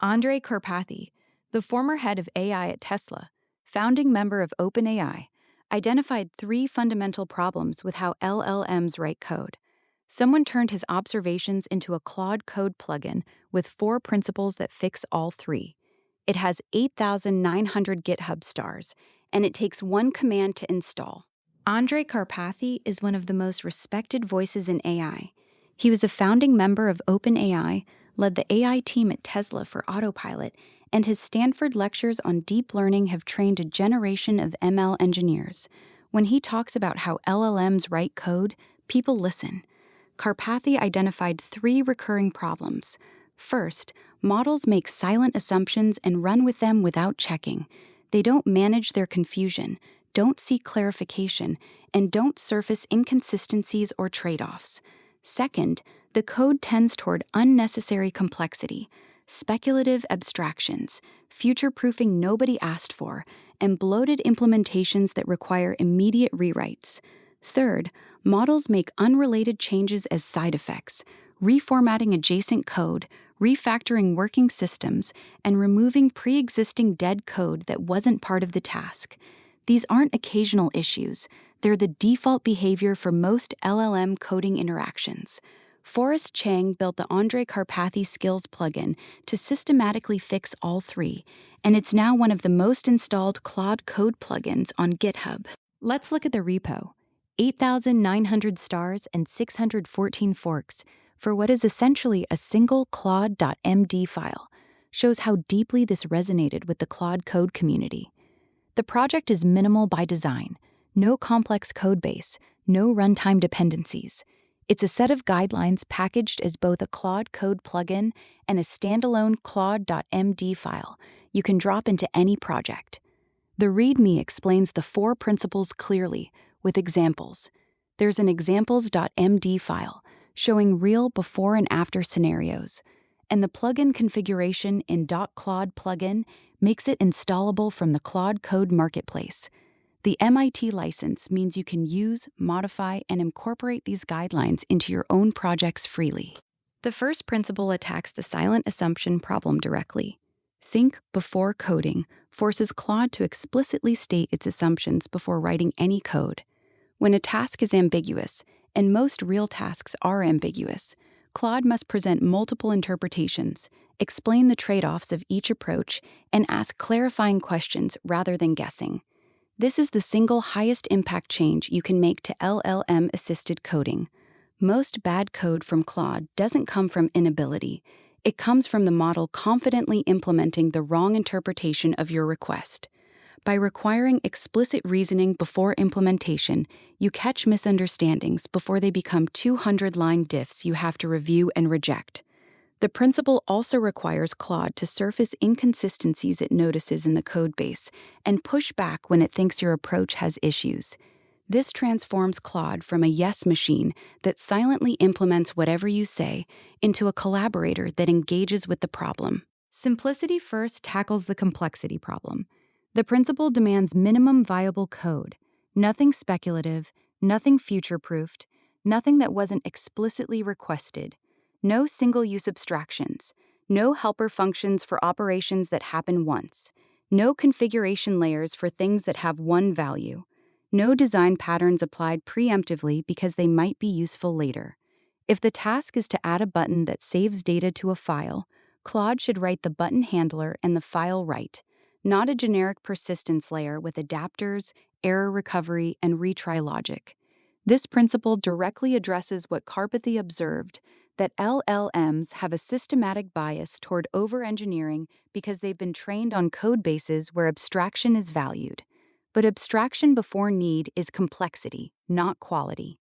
Andrej Karpathy, the former head of AI at Tesla, founding member of OpenAI, identified 3 fundamental problems with how LLMs write code. Someone turned his observations into a Claude Code plugin with 4 principles that fix all 3. It has 8,900 GitHub stars, and it takes 1 command to install. Andrej Karpathy is one of the most respected voices in AI. He was a founding member of OpenAI, led the AI team at Tesla for Autopilot, and his Stanford lectures on deep learning have trained a generation of ML engineers. When he talks about how LLMs write code, people listen. Karpathy identified 3 recurring problems. First, models make silent assumptions and run with them without checking. They don't manage their confusion, don't seek clarification, and don't surface inconsistencies or trade-offs. Second, the code tends toward unnecessary complexity, speculative abstractions, future-proofing nobody asked for, and bloated implementations that require immediate rewrites. Third, models make unrelated changes as side effects, reformatting adjacent code, refactoring working systems, and removing pre-existing dead code that wasn't part of the task. These aren't occasional issues. They're the default behavior for most LLM coding interactions. Forrest Chang built the Andrej Karpathy Skills plugin to systematically fix all 3, and it's now one of the most installed Claude Code plugins on GitHub. Let's look at the repo. 8,900 stars and 614 forks for what is essentially a single Claude.md file, shows how deeply this resonated with the Claude Code community. The project is minimal by design, no complex codebase, no runtime dependencies. It's a set of guidelines packaged as both a Claude Code plugin and a standalone Claude.md file you can drop into any project. The README explains the 4 principles clearly, with examples. There's an examples.md file showing real before and after scenarios, and the plugin configuration in .claude plugin makes it installable from the Claude Code Marketplace. The MIT license means you can use, modify, and incorporate these guidelines into your own projects freely. The first principle attacks the silent assumption problem directly. Think before coding forces Claude to explicitly state its assumptions before writing any code. When a task is ambiguous, and most real tasks are ambiguous, Claude must present multiple interpretations, explain the trade-offs of each approach, and ask clarifying questions rather than guessing. This is the single highest impact change you can make to LLM-assisted coding. Most bad code from Claude doesn't come from inability. It comes from the model confidently implementing the wrong interpretation of your request. By requiring explicit reasoning before implementation, you catch misunderstandings before they become 200-line diffs you have to review and reject. The principle also requires Claude to surface inconsistencies it notices in the codebase and push back when it thinks your approach has issues. This transforms Claude from a yes machine that silently implements whatever you say into a collaborator that engages with the problem. Simplicity first tackles the complexity problem. The principle demands minimum viable code, nothing speculative, nothing future-proofed, nothing that wasn't explicitly requested. No single-use abstractions, no helper functions for operations that happen once, no configuration layers for things that have one value, no design patterns applied preemptively because they might be useful later. If the task is to add a button that saves data to a file, Claude should write the button handler and the file right, not a generic persistence layer with adapters, error recovery, and retry logic. This principle directly addresses what Karpathy observed, that LLMs have a systematic bias toward over-engineering because they've been trained on code bases where abstraction is valued. But abstraction before need is complexity, not quality.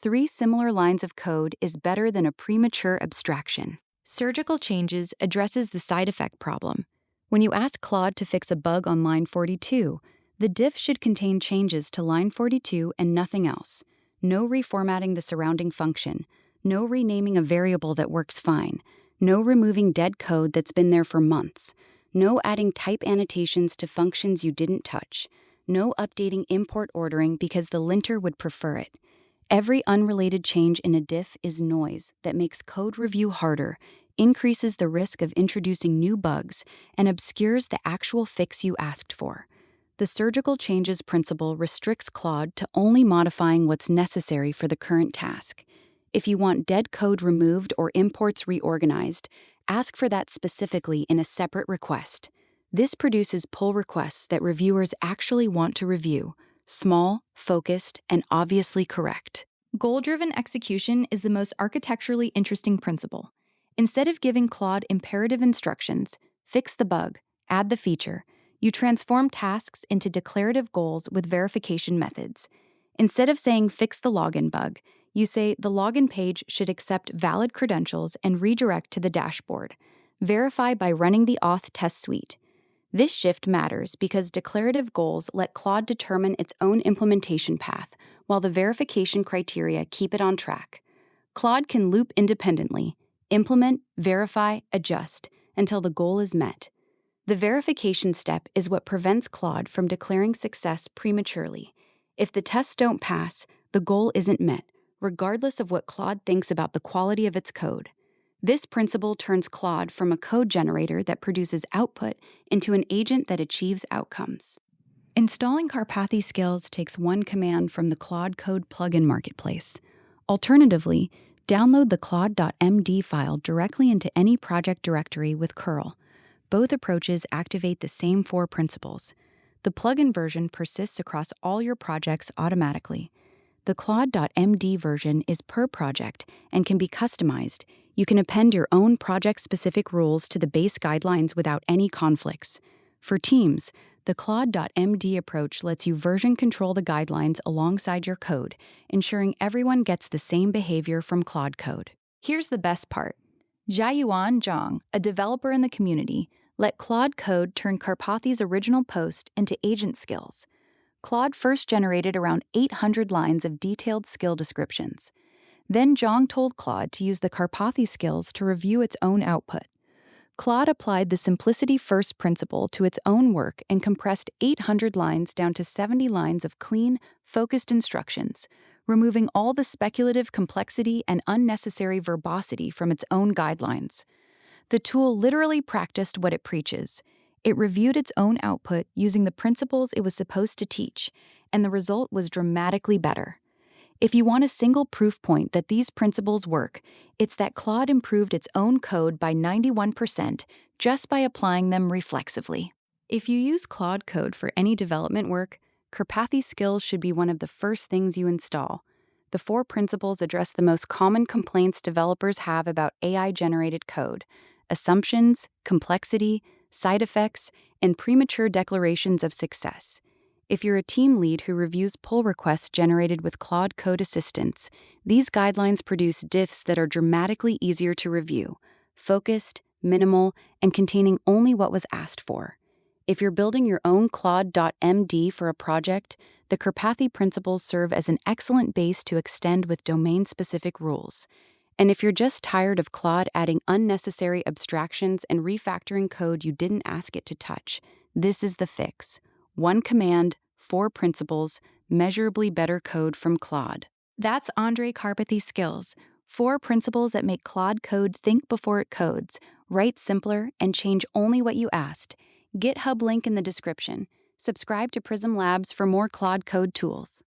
3 similar lines of code is better than a premature abstraction. Surgical changes addresses the side effect problem. When you ask Claude to fix a bug on line 42, the diff should contain changes to line 42 and nothing else. No reformatting the surrounding function. No renaming a variable that works fine. No removing dead code that's been there for months. No adding type annotations to functions you didn't touch. No updating import ordering because the linter would prefer it. Every unrelated change in a diff is noise that makes code review harder, increases the risk of introducing new bugs and obscures the actual fix you asked for. The surgical changes principle restricts Claude to only modifying what's necessary for the current task. If you want dead code removed or imports reorganized, ask for that specifically in a separate request. This produces pull requests that reviewers actually want to review, small, focused, and obviously correct. Goal-driven execution is the most architecturally interesting principle. Instead of giving Claude imperative instructions, fix the bug, add the feature, you transform tasks into declarative goals with verification methods. Instead of saying fix the login bug, you say the login page should accept valid credentials and redirect to the dashboard. Verify by running the auth test suite. This shift matters because declarative goals let Claude determine its own implementation path, while the verification criteria keep it on track. Claude can loop independently, implement, verify, adjust, until the goal is met. The verification step is what prevents Claude from declaring success prematurely. If the tests don't pass, the goal isn't met, regardless of what Claude thinks about the quality of its code. This principle turns Claude from a code generator that produces output into an agent that achieves outcomes. Installing Karpathy skills takes one command from the Claude Code plugin marketplace. Alternatively, download the claude.md file directly into any project directory with curl. Both approaches activate the same 4 principles. The plugin version persists across all your projects automatically. The Claude.md version is per project and can be customized. You can append your own project-specific rules to the base guidelines without any conflicts. For teams, the Claude.md approach lets you version control the guidelines alongside your code, ensuring everyone gets the same behavior from Claude Code. Here's the best part. Jiayuan Zhang, a developer in the community, let Claude Code turn Karpathy's original post into agent skills. Claude first generated around 800 lines of detailed skill descriptions. Then Zhang told Claude to use the Karpathy skills to review its own output. Claude applied the simplicity-first principle to its own work and compressed 800 lines down to 70 lines of clean, focused instructions, removing all the speculative complexity and unnecessary verbosity from its own guidelines. The tool literally practiced what it preaches. It reviewed its own output using the principles it was supposed to teach, and the result was dramatically better. If you want a single proof point that these principles work, it's that Claude improved its own code by 91% just by applying them reflexively. If you use Claude Code for any development work, Karpathy skills should be one of the first things you install. The 4 principles address the most common complaints developers have about AI-generated code: assumptions, complexity, side effects, and premature declarations of success. If you're a team lead who reviews pull requests generated with Claude Code Assistance, these guidelines produce diffs that are dramatically easier to review, focused, minimal, and containing only what was asked for. If you're building your own Claude.md for a project, the Karpathy principles serve as an excellent base to extend with domain-specific rules. And if you're just tired of Claude adding unnecessary abstractions and refactoring code you didn't ask it to touch, this is the fix. 1 command, 4 principles, measurably better code from Claude. That's Andrej Karpathy skills. 4 principles that make Claude Code think before it codes, write simpler, and change only what you asked. GitHub link in the description. Subscribe to Prism Labs for more Claude Code tools.